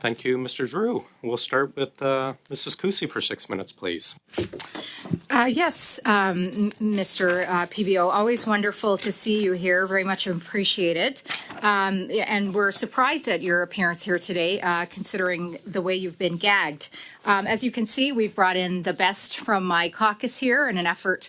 Thank you, Mr. Drew. We'll start with Mrs. Kusi for 6 minutes, please. Yes, Mr. PBO, always wonderful to see you here. Very much appreciate it. And we're surprised at your appearance here today, considering the way you've been gagged. As you can see, we've brought in the best from my caucus here in an effort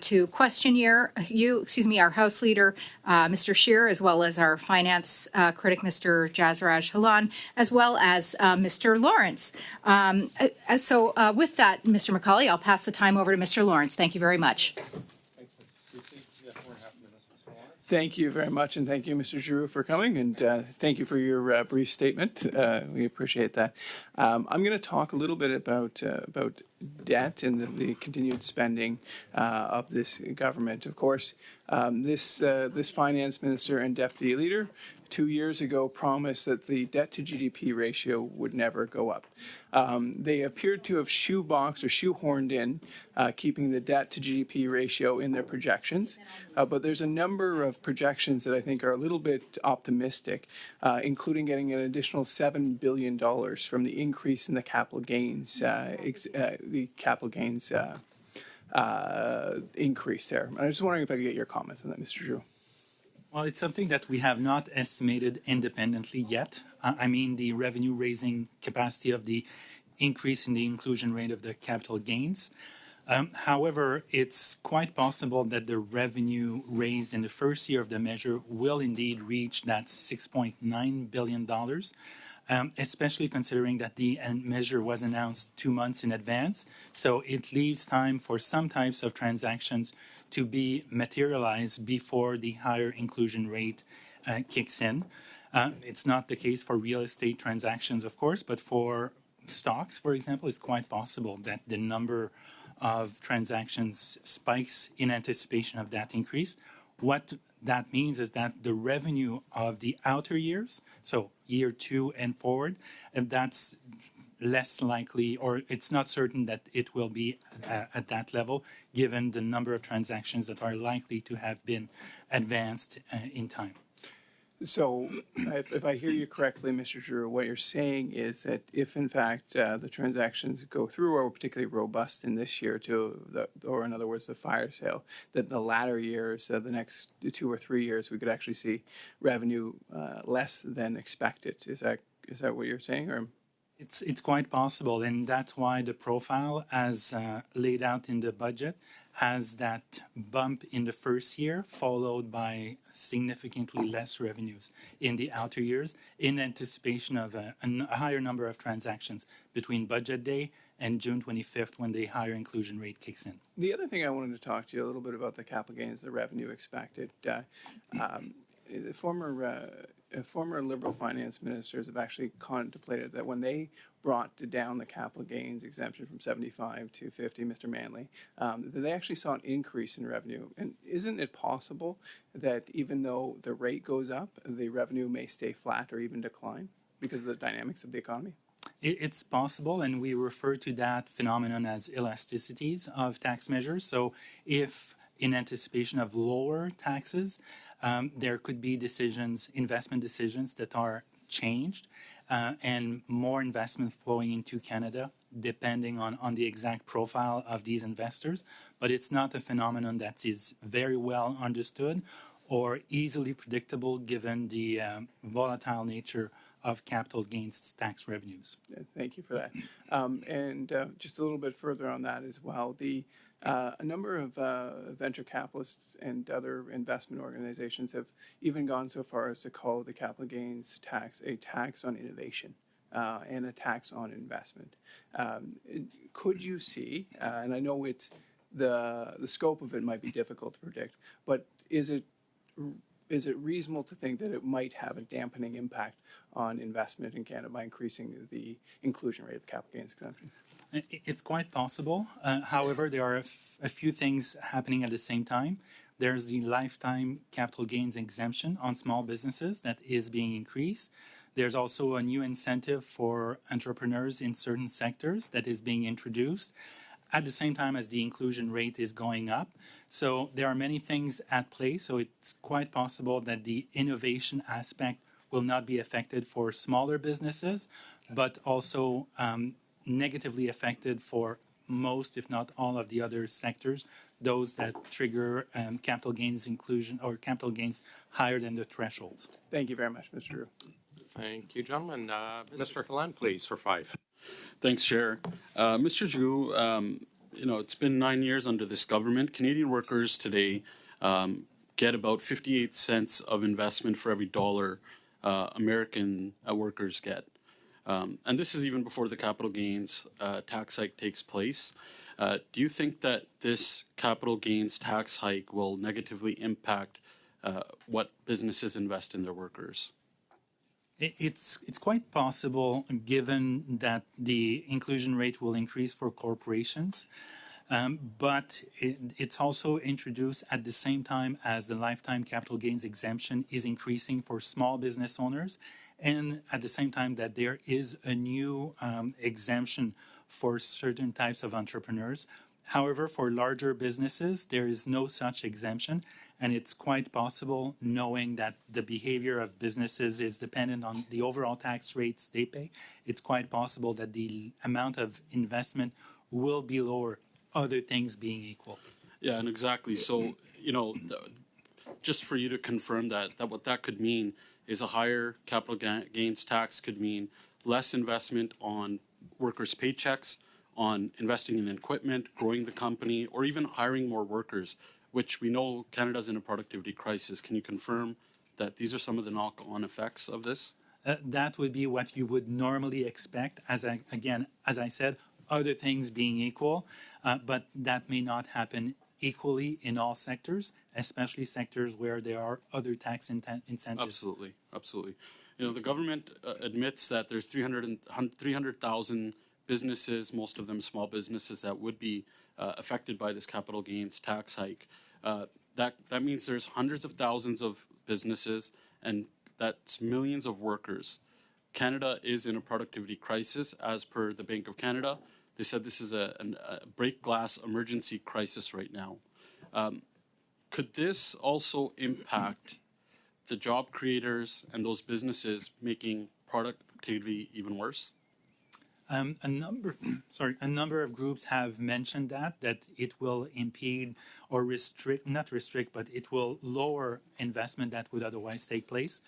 to question our House Leader, Mr. Scheer, as well as our finance critic, Mr. Jazraj Halan, as well as Mr. Lawrence. So with that, Mr. McCauley, I'll pass the time over to Mr. Lawrence. Thank you very much. Thank you very much, and thank you, Mr. Giroux, for coming, and thank you for your brief statement. We appreciate that. I'm going to talk a little bit about debt and the continued spending of this government. Of course, this finance minister and deputy leader 2 years ago promised that the debt to GDP ratio would never go up. They appeared to have shoeboxed or shoehorned in keeping the debt to GDP ratio in their projections. But there's a number of projections that I think are a little bit optimistic, including getting an additional $7 billion from the increase in the capital gains, increase there. I was just wondering if I could get your comments on that, Mr. Drew. Well, it's something that we have not estimated independently yet. I mean, the revenue raising capacity of the increase in the inclusion rate of the capital gains. However, it's quite possible that the revenue raised in the first year of the measure will indeed reach that $6.9 billion, especially considering that the measure was announced 2 months in advance. So it leaves time for some types of transactions to be materialized before the higher inclusion rate kicks in. It's not the case for real estate transactions, of course, but for stocks, for example, it's quite possible that the number of transactions spikes in anticipation of that increase. What that means is that the revenue of the outer years, so year 2 and forward, and that's less likely, or it's not certain that it will be at that level, given the number of transactions that are likely to have been advanced in time. So, if I hear you correctly, Mr. Drew, what you're saying is that if, in fact, the transactions go through or are particularly robust in this year, or in other words, the fire sale, that the latter years, the next 2 or 3 years, we could actually see revenue less than expected. Is that what you're saying, or? It's quite possible, and that's why the profile, as laid out in the budget, has that bump in the first year, followed by significantly less revenues in the outer years, in anticipation of a higher number of transactions between budget day and June 25th, when the higher inclusion rate kicks in. The other thing I wanted to talk to you a little bit about the capital gains, the revenue expected. The former Liberal finance ministers have actually contemplated that when they brought down the capital gains exemption from 75 to 50, Mr. Manley, that they actually saw an increase in revenue. And isn't it possible that even though the rate goes up, the revenue may stay flat or even decline because of the dynamics of the economy? It's possible, and we refer to that phenomenon as elasticities of tax measures. So if in anticipation of lower taxes, there could be investment decisions that are changed, and more investment flowing into Canada, depending on the exact profile of these investors. But it's not a phenomenon that is very well understood or easily predictable, given the volatile nature of capital gains tax revenues. Thank you for that. And just a little bit further on that as well, a number of venture capitalists and other investment organizations have even gone so far as to call the capital gains tax a tax on innovation and a tax on investment. Could you see, and I know it's the scope of it might be difficult to predict, but is it reasonable to think that it might have a dampening impact on investment in Canada by increasing the inclusion rate of capital gains exemption? It's quite possible. However, there are a few things happening at the same time. There's the lifetime capital gains exemption on small businesses that is being increased. There's also a new incentive for entrepreneurs in certain sectors that is being introduced at the same time as the inclusion rate is going up. So there are many things at play. So it's quite possible that the innovation aspect will not be affected for smaller businesses, but also negatively affected for most, if not all, of the other sectors, those that trigger capital gains inclusion or capital gains higher than the thresholds. Thank you very much, Mr. Drew. Thank you, gentlemen. Mr. Gallant, please, for 5. Thanks, Chair. Mr. Drew, it's been 9 years under this government. Canadian workers today get about 58 cents of investment for every dollar American workers get. And this is even before the capital gains tax hike takes place. Do you think that this capital gains tax hike will negatively impact what businesses invest in their workers? It's quite possible, given that the inclusion rate will increase for corporations, but it's also introduced at the same time as the lifetime capital gains exemption is increasing for small business owners, and at the same time that there is a new exemption for certain types of entrepreneurs. However, for larger businesses, there is no such exemption, and it's quite possible, knowing that the behavior of businesses is dependent on the overall tax rates they pay, it's quite possible that the amount of investment will be lower, other things being equal. Yeah, and exactly. So, just for you to confirm that what that could mean is a higher capital gains tax could mean less investment on workers' paychecks, on investing in equipment, growing the company, or even hiring more workers, which we know Canada's in a productivity crisis. Can you confirm that these are some of the knock-on effects of this? That would be what you would normally expect, as I said, other things being equal, but that may not happen equally in all sectors, especially sectors where there are other tax incentives. Absolutely. The government admits that there's 300,000 businesses, most of them small businesses, that would be affected by this capital gains tax hike. That means there's hundreds of thousands of businesses, and that's millions of workers. Canada is in a productivity crisis, as per the Bank of Canada. They said this is a break glass emergency crisis right now. Could this also impact the job creators and those businesses, making productivity even worse? A number of groups have mentioned that it will impede or not restrict, but it will lower investment that would otherwise take place,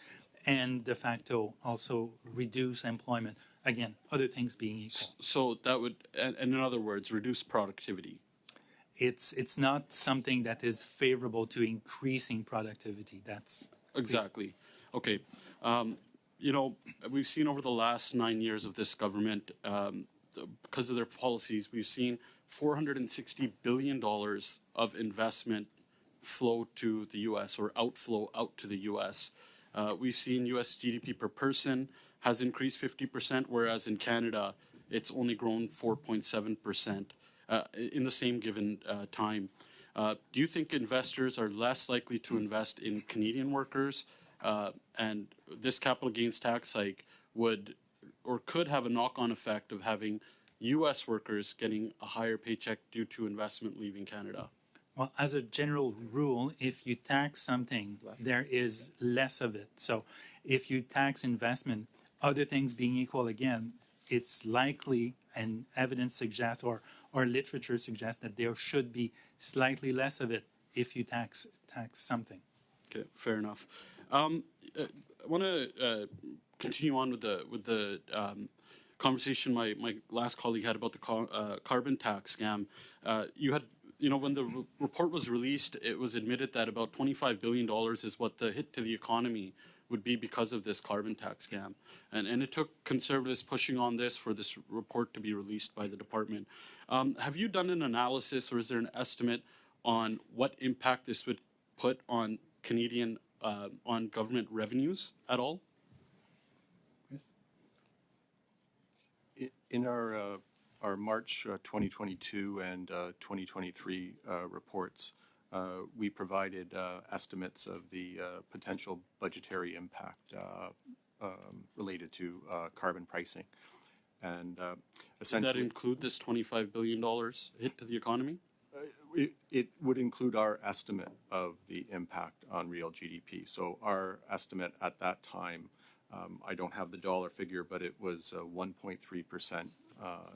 and de facto also reduce employment. Again, other things being equal. So that would, and in other words, reduce productivity. It's not something that is favorable to increasing productivity. That's exactly. Okay. We've seen over the last 9 years of this government, because of their policies, we've seen $460 billion of investment flow to the U.S. or outflow out to the U.S. We've seen U.S. GDP per person has increased 50%, whereas in Canada, it's only grown 4.7% in the same given time. Do you think investors are less likely to invest in Canadian workers? And this capital gains tax hike would or could have a knock-on effect of having U.S. workers getting a higher paycheck due to investment leaving Canada? Well, as a general rule, if you tax something, there is less of it. So if you tax investment, other things being equal, again, it's likely, and evidence suggests or literature suggests, that there should be slightly less of it if you tax something. Okay, fair enough. I want to continue on with the conversation my last colleague had about the carbon tax scam. When the report was released, it was admitted that about $25 billion is what the hit to the economy would be because of this carbon tax scam. And it took Conservatives pushing on this for this report to be released by the department. Have you done an analysis, or is there an estimate on what impact this would put on Canadian on government revenues at all? In our March 2022 and 2023 reports, we provided estimates of the potential budgetary impact related to carbon pricing. And essentially, Does that include this $25 billion hit to the economy? It would include our estimate of the impact on real GDP. So our estimate at that time I don't have the dollar figure, but it was 1.3%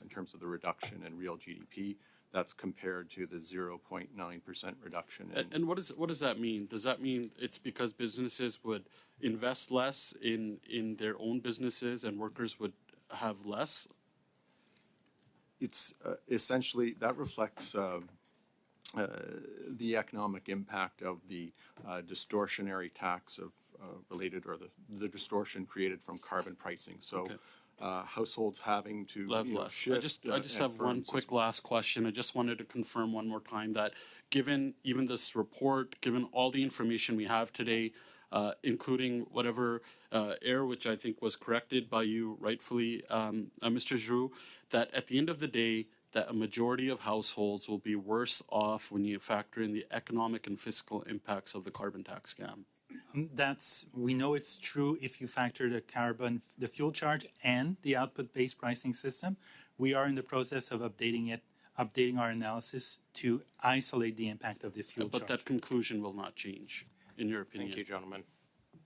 in terms of the reduction in real GDP. That's compared to the 0.9% reduction. And what does that mean? Does that mean it's because businesses would invest less in their own businesses and workers would have less? It's essentially that reflects the economic impact of the distortionary tax of related or the distortion created from carbon pricing. So households having to Less. shift. I just have one quick last question. I just wanted to confirm one more time that given even this report, given all the information we have today, including whatever error, which I think was corrected by you rightfully, Mr. Giroux, that at the end of the day, that a majority of households will be worse off when you factor in the economic and fiscal impacts of the carbon tax scam. We know it's true if you factor the fuel charge and the output-based pricing system. We are in the process of updating our analysis to isolate the impact of the fuel charge. But that conclusion will not change, in your opinion. Thank you, gentlemen.